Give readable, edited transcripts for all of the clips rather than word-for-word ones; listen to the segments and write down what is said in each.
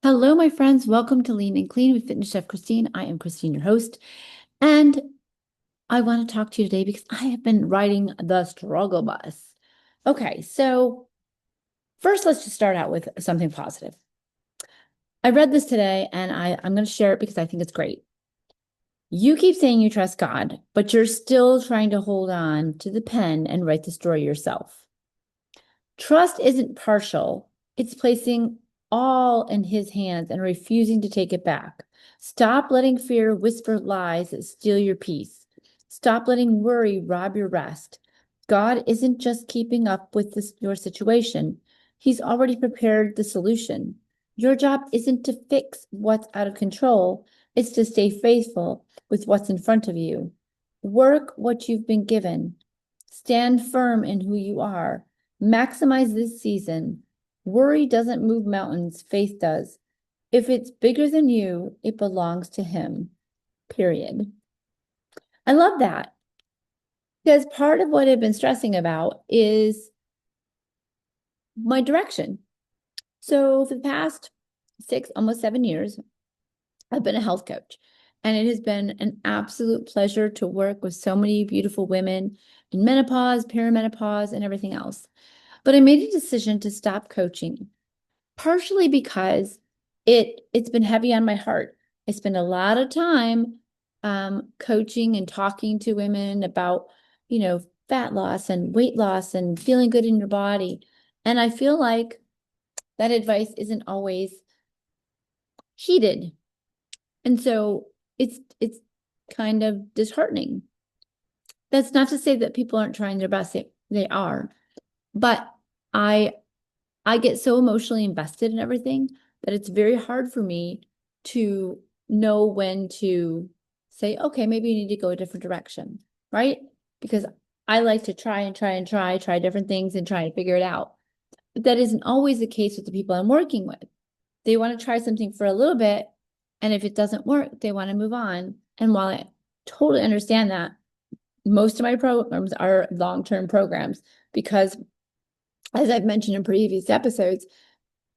Hello, my friends. Welcome to Lean and Clean with Fitness Chef Christine. I am Christine, your host, and I want to talk to you today because I have been riding the struggle bus. Okay, so first, let's just start out with something positive. I read this today and I'm going to share it because I think it's great. You keep saying you trust God, but you're still trying to hold on to the pen and write the story yourself. Trust isn't partial, it's placing all in his hands and refusing to take it back. Stop letting fear whisper lies that steal your peace. Stop letting worry rob your rest. God isn't just keeping up with your situation, He's already prepared the solution. Your job isn't to fix what's out of control, it's to stay faithful with what's in front of you. Work what you've been given. Stand firm in who you are. Maximize this season. Worry doesn't move mountains, faith does. If it's bigger than you, it belongs to Him. Period. I love that because part of what I've been stressing about is my direction. So, for the past 6, almost 7 years, I've been a health coach, and it has been an absolute pleasure to work with so many beautiful women in menopause, perimenopause, and everything else. But I made a decision to stop coaching, partially because it's been heavy on my heart. I spend a lot of time coaching and talking to women about, fat loss and weight loss and feeling good in your body. And I feel like that advice isn't always heeded. And so it's kind of disheartening. That's not to say that people aren't trying their best. They are. But I I get so emotionally invested in everything that it's very hard for me to know when to say, okay, maybe you need to go a different direction, right? Because I like to try and try and try different things and try to figure it out. But that isn't always the case with the people I'm working with. They want to try something for a little bit, and if it doesn't work, they want to move on. And while I totally understand that, most of my programs are long-term programs because, as I've mentioned in previous episodes,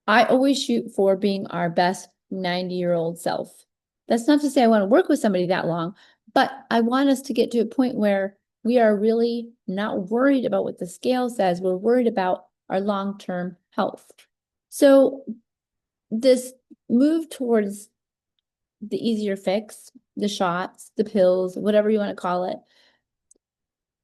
I always shoot for being our best 90-year-old self. That's not to say I want to work with somebody that long, but I want us to get to a point where we are really not worried about what the scale says. We're worried about our long-term health. So this move towards the easier fix, the shots, the pills, whatever you want to call it,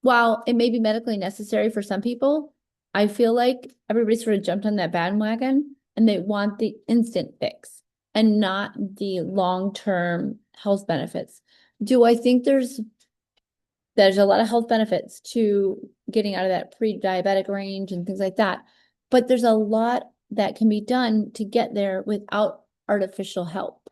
while it may be medically necessary for some people, I feel like everybody sort of jumped on that bandwagon and they want the instant fix and not the long-term health benefits. Do I think there's a lot of health benefits to getting out of that pre-diabetic range and things like that, but there's a lot that can be done to get there without artificial help.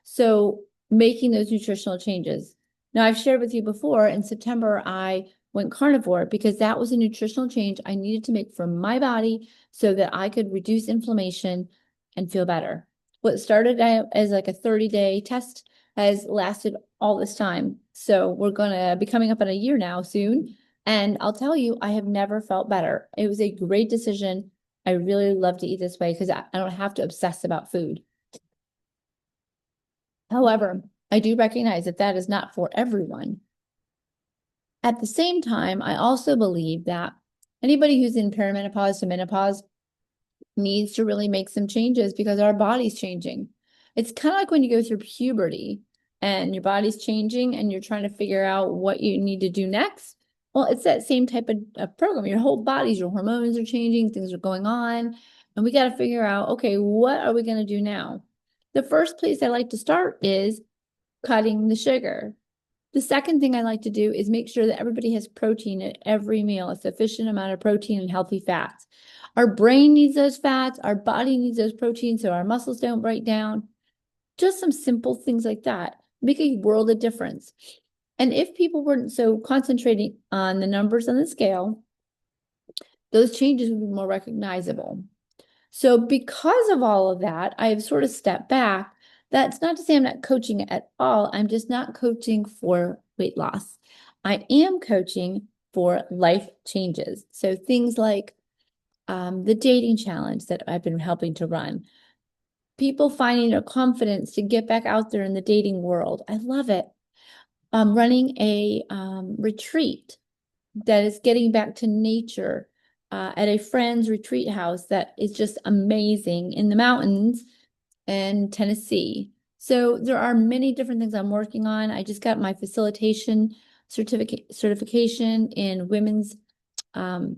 So making those nutritional changes. Now, I've shared with you before, in September, I went carnivore because that was a nutritional change I needed to make for my body so that I could reduce inflammation and feel better. What started as like a 30-day test has lasted all this time. So we're going to be coming up on a year now soon. And I'll tell you, I have never felt better. It was a great decision. I really love to eat this way because I don't have to obsess about food. However, I do recognize that that is not for everyone. At the same time, I also believe that anybody who's in perimenopause to menopause needs to really make some changes because our body's changing. It's kind of like when you go through puberty and your body's changing and you're trying to figure out what you need to do next. Well, it's that same type of program. Your whole body's, your hormones are changing, things are going on, and we got to figure out, okay, what are we going to do now? The first place I like to start is cutting the sugar. The second thing I like to do is make sure that everybody has protein at every meal, a sufficient amount of protein and healthy fats. Our brain needs those fats, our body needs those proteins so our muscles don't break down. Just some simple things like that make a world of difference. And if people weren't so concentrating on the numbers on the scale, those changes would be more recognizable. So because of all of that, I have sort of stepped back. That's not to say I'm not coaching at all. I'm just not coaching for weight loss. I am coaching for life changes. So things like the dating challenge that I've been helping to run, people finding their confidence to get back out there in the dating world. I love it. Running a retreat that is getting back to nature at a friend's retreat house that is just amazing in the mountains in Tennessee. So there are many different things I'm working on. I just got my facilitation certification in um,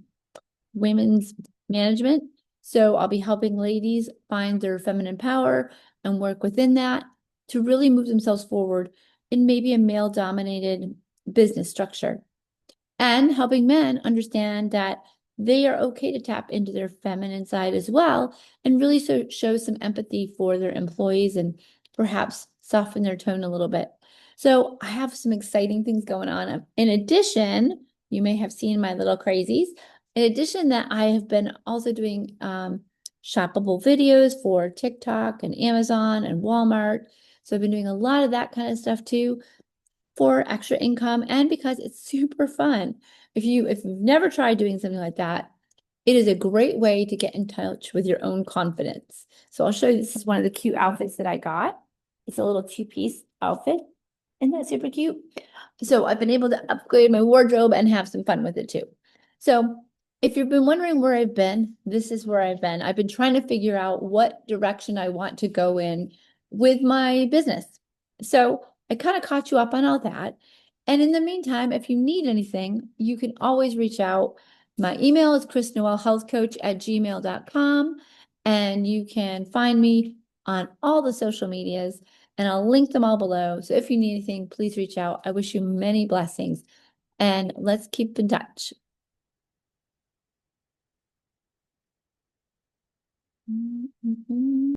women's management. So I'll be helping ladies find their feminine power and work within that to really move themselves forward in maybe a male dominated business structure, and helping men understand that they are okay to tap into their feminine side as well and really show some empathy for their employees and perhaps soften their tone a little bit. So I have some exciting things going on. In addition, you may have seen my little crazies. In addition, that I have been also doing shoppable videos for TikTok and Amazon and Walmart. So I've been doing a lot of that kind of stuff too for extra income and because it's super fun. If you've never tried doing something like that, it is a great way to get in touch with your own confidence. So I'll show you, this is one of the cute outfits that I got. It's a little two-piece outfit. Isn't that super cute? So I've been able to upgrade my wardrobe and have some fun with it too. So if you've been wondering where I've been, this is where I've been. I've been trying to figure out what direction I want to go in with my business. So I kind of caught you up on all that. And in the meantime, if you need anything, you can always reach out. My email is chrisnoelhealthcoach@gmail.com. And you can find me on all the social medias, and I'll link them all below. So if you need anything, please reach out. I wish you many blessings, and let's keep in touch.